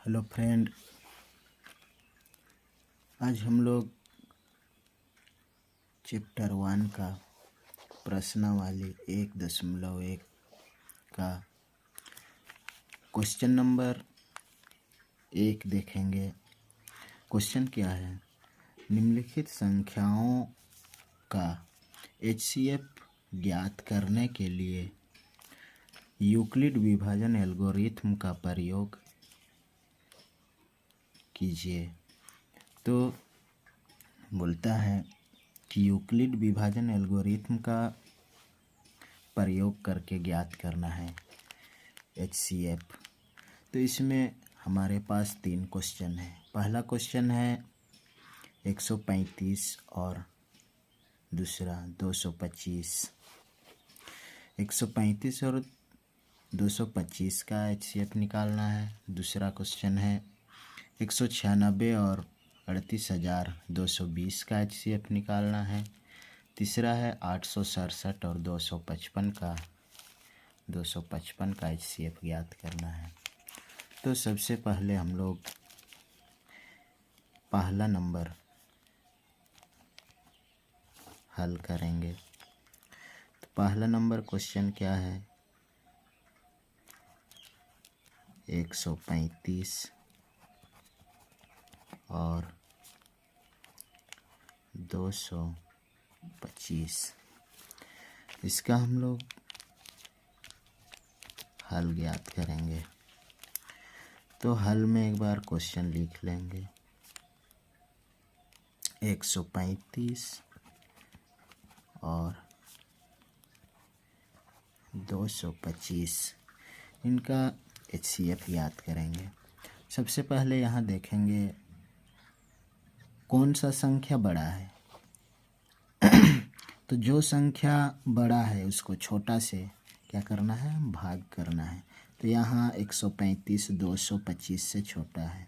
Hello friend, आज हम लोग चैप्टर 1 का प्रश्नावली 1.1 का क्वेश्चन नंबर 1 देखेंगे। क्वेश्चन क्या है? निम्नलिखित संख्याओं का HCF ज्ञात करने के लिए यूक्लिड विभाजन एल्गोरिथम का प्रयोग कीजिए। तो बोलता है कि यूक्लिड विभाजन एल्गोरिथम का प्रयोग करके ज्ञात करना है HCF। तो इसमें हमारे पास 3 क्वेश्चन है। पहला क्वेश्चन है 135 और दूसरा 225। 135 और 225 का HCF निकालना है। दूसरा क्वेश्चन है 196 और 38,220 का HCF निकालना है। तीसरा है 867 और 255 का HCF ज्ञात करना है। तो सबसे पहले हम लोग पहला नंबर हल करेंगे। तो पहला नंबर क्वेश्चन क्या है? 135 और 225, इसका हम लोग हल ज्ञात करेंगे। तो हल में एक बार क्वेश्चन लिख लेंगे। 135 और 225 इनका HCF ज्ञात करेंगे। सबसे पहले यहाँ देखेंगे कौन सा संख्या बड़ा है। तो जो संख्या बड़ा है उसको छोटा से क्या करना है? भाग करना है। तो यहाँ 135 225 से छोटा है,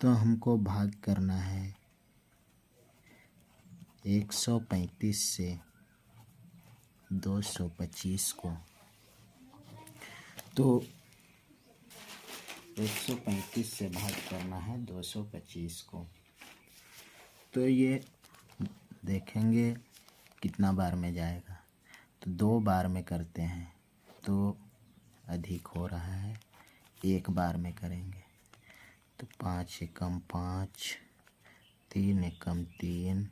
तो हमको भाग करना है 135 से 225 को। तो 135 से भाग करना है 225 को। तो ये देखेंगे कितना बार में जाएगा। तो 2 बार में करते हैं तो अधिक हो रहा है, 1 बार में करेंगे तो 5 एकम 5, 3 एकम 3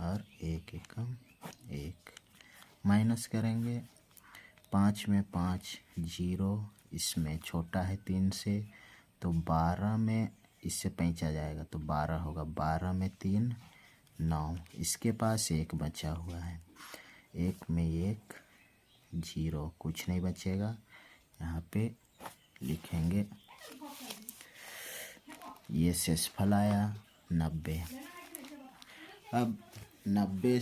और 1 एकम 1। माइनस करेंगे 5 में 5 0, इसमें छोटा है 3 से, तो 12 में इससे पैंचा जाएगा तो 12 होगा। 12 में 3 9, इसके पास 1 बचा हुआ है। 1 में 1 0, कुछ नहीं बचेगा। यहाँ पे लिखेंगे ये शेषफल आया 90। अब 90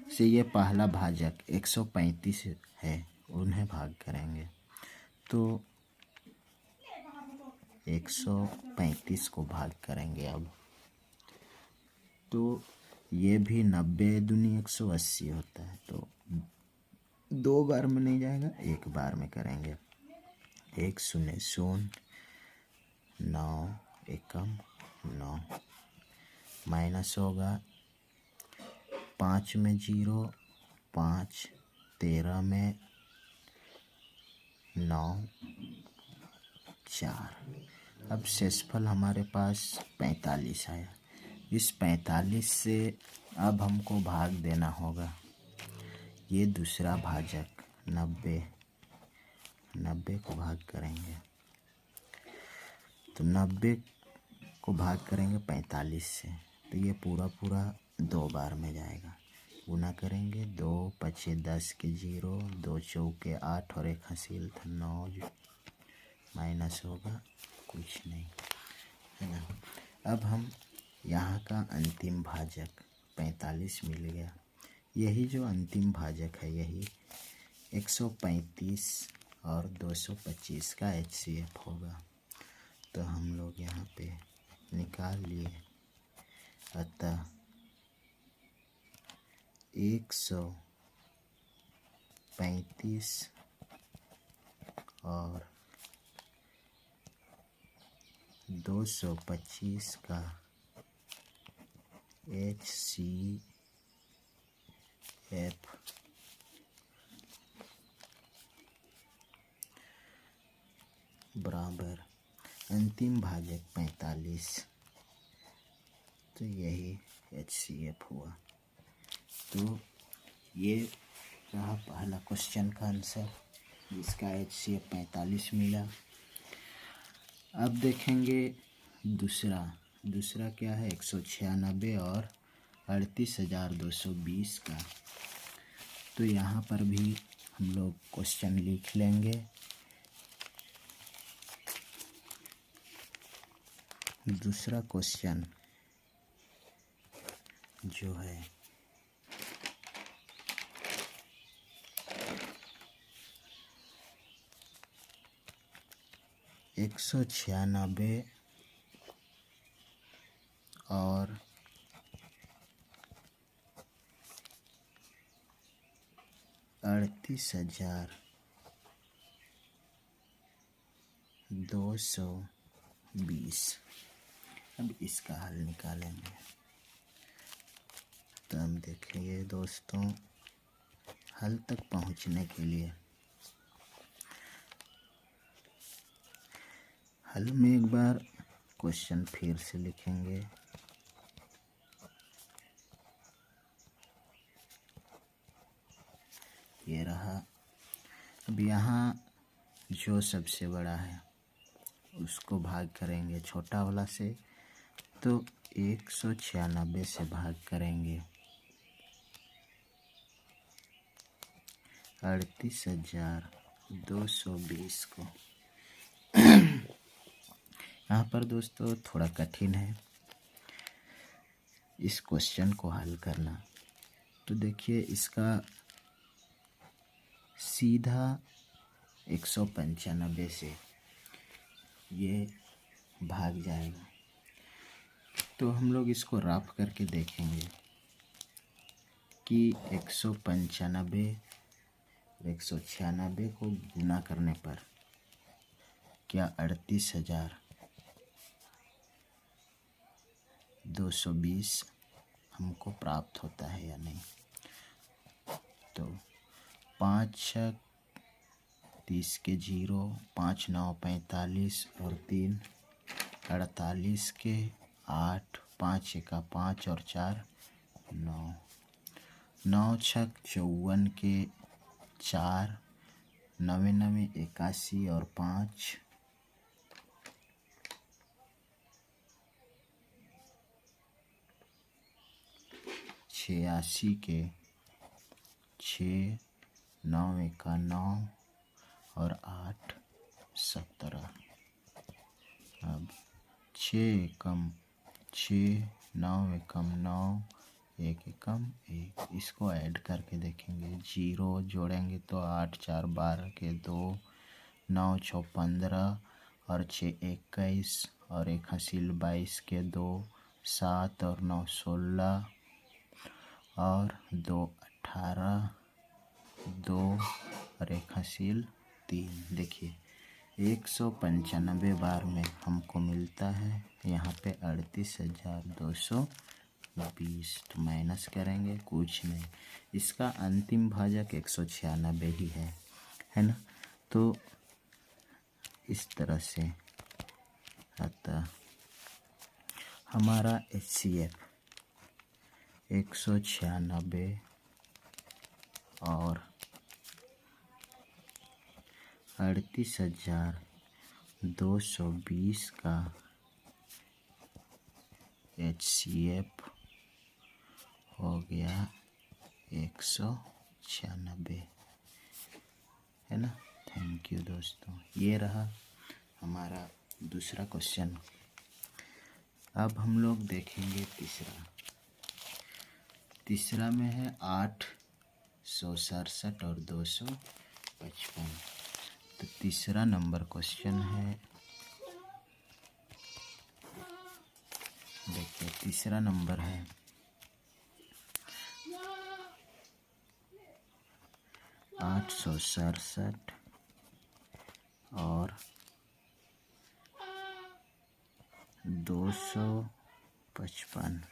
से ये पहला भाजक 135 है, उन्हें भाग करेंगे। तो 135 को भाग करेंगे। अब तो ये भी 90 दूनी 180 होता है। तो 2 बार में नहीं जाएगा, 1 बार में करेंगे। 1 0 0 9 एकम 9, माइनस होगा 5 में 0 5, 13 में 9 4। अब शेषफल हमारे पास 45 आया। इस 45 से अब हमको भाग देना होगा ये दूसरा भाजक 90 को भाग करेंगे। तो 90 को भाग करेंगे 45 से, तो ये पूरा 2 बार में जाएगा। गुना करेंगे 2 5 10 के 0, 2 चौके 8 और 1 हासिल था 9, माइनस होगा कुछ नहीं, है ना। अब हम यहाँ का अंतिम भाजक 45 मिल गया। यही जो अंतिम भाजक है यही 135 और 225 का HCF होगा। तो हम लोग यहाँ पे निकाल लिए। अतः 135 और 225 का HCF बराबर अंतिम भाजक 45। तो यही HCF हुआ। तो ये रहा पहला क्वेश्चन का आंसर, जिसका HCF 45 मिला। अब देखेंगे दूसरा क्या है, 196 और 38,220 का। तो यहाँ पर भी हम लोग क्वेश्चन लिख लेंगे। दूसरा क्वेश्चन जो है 196 और 38,220। अब इसका हल निकालेंगे। तो हम देखिए दोस्तों, हल तक पहुंचने के लिए हल में एक बार क्वेश्चन फिर से लिखेंगे। ये रहा। अब यहाँ जो सबसे बड़ा है उसको भाग करेंगे छोटा वाला से, तो 196 से भाग करेंगे 38,220 को। यहाँ पर दोस्तों थोड़ा कठिन है इस क्वेश्चन को हल करना। तो देखिए, इसका सीधा 195 से ये भाग जाएगा। तो हम लोग इसको रफ करके देखेंगे कि 195 और 196 को गुना करने पर क्या 38,220 हमको प्राप्त होता है या नहीं। तो 5 30 के 0, 5 9 45 और 3 48 के 8, 5 1 5 और 4 9, 9 6 54 के 4, 9 9 81 और 5 86 के 6, 9 1 9 और 8 17। अब 6 एकम 6, 9 एकम 9, 1 एकम 1, इसको ऐड करके देखेंगे। 0 जोड़ेंगे तो 8 4 12 के 2, 9 6 15 और 6 21 और 1 हासिल 22 के 2, 7 और 9 16 और 2 18, 2 और 1 हासिल 3। देखिए 195 बार में हमको मिलता है यहाँ पे 38,220। तो माइनस करेंगे, कुछ नहीं, इसका अंतिम भाजक 196 ही है ना। तो इस तरह से अतः हमारा HCF 196 और 38,220 का HCF हो गया 196, है ना। थैंक यू दोस्तों। ये रहा हमारा दूसरा क्वेश्चन। अब हम लोग देखेंगे तीसरा में है 867 और 255। तो तीसरा नंबर क्वेश्चन है, देखिए तीसरा नंबर है 867 और 255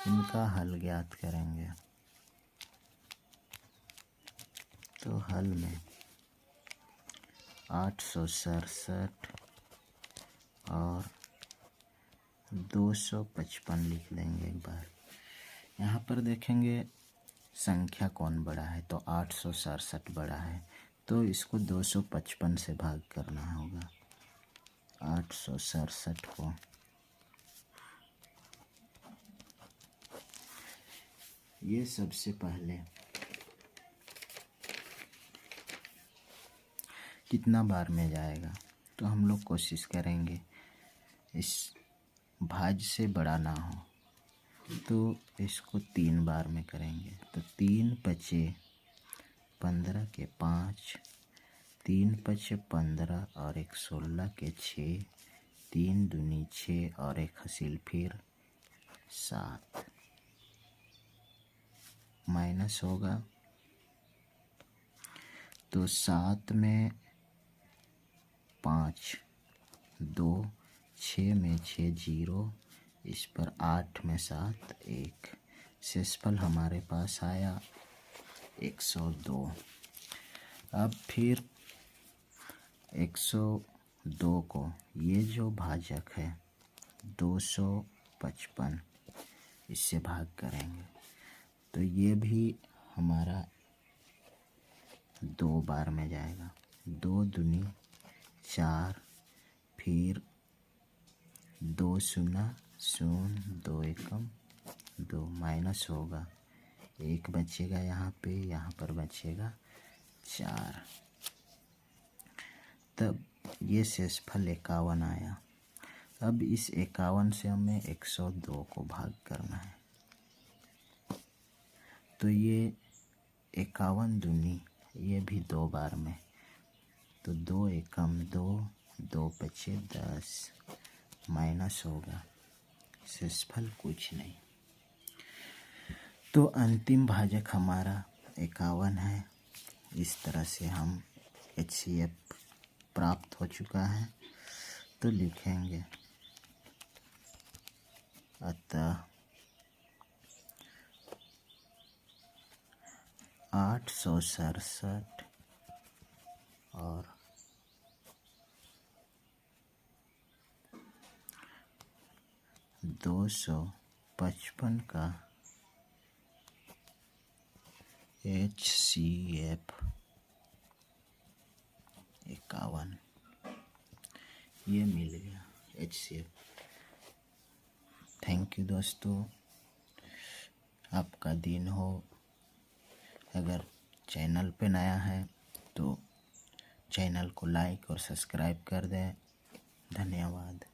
इनका हल ज्ञात करेंगे। तो हल में 867 और 255 लिख लेंगे एक बार। यहाँ पर देखेंगे संख्या कौन बड़ा है, तो 867 बड़ा है, तो इसको 255 से भाग करना होगा। 867 को ये सबसे पहले कितना बार में जाएगा, तो हम लोग कोशिश करेंगे इस भाज्य से बड़ा ना हो, तो इसको 3 बार में करेंगे। तो 3 पचे 15 के 5, 3 पचे 15 और 1 16 के 6, 3 दूनी 6 और 1 हसील फिर 7 माइनस होगा। तो 7 में 5 2, 6 में 6 0, इस पर 8 में 7 1, शेषफल हमारे पास आया 102। अब फिर 102 को ये जो भाजक है 255 इससे भाग करेंगे, तो ये भी हमारा 2 बार में जाएगा। 2 दूनी 4, फिर 2 शून्य 0, 2 एकम 2 माइनस होगा, 1 बचेगा यहाँ पर बचेगा 4। तब ये शेषफल 51 आया। अब इस 51 से हमें 102 को भाग करना है, तो ये 51 दूनी ये भी 2 बार में, तो 2 एकम 2, 2 पचे 10 माइनस होगा, शेषफल कुछ नहीं। तो अंतिम भाजक हमारा 51 है। इस तरह से हम HCF प्राप्त हो चुका है। तो लिखेंगे अतः 867 और 255 का HCF 51 ये मिल गया HCF। थैंक यू दोस्तों, आपका दिन हो। अगर चैनल पे नया है तो चैनल को लाइक और सब्सक्राइब कर दें। धन्यवाद।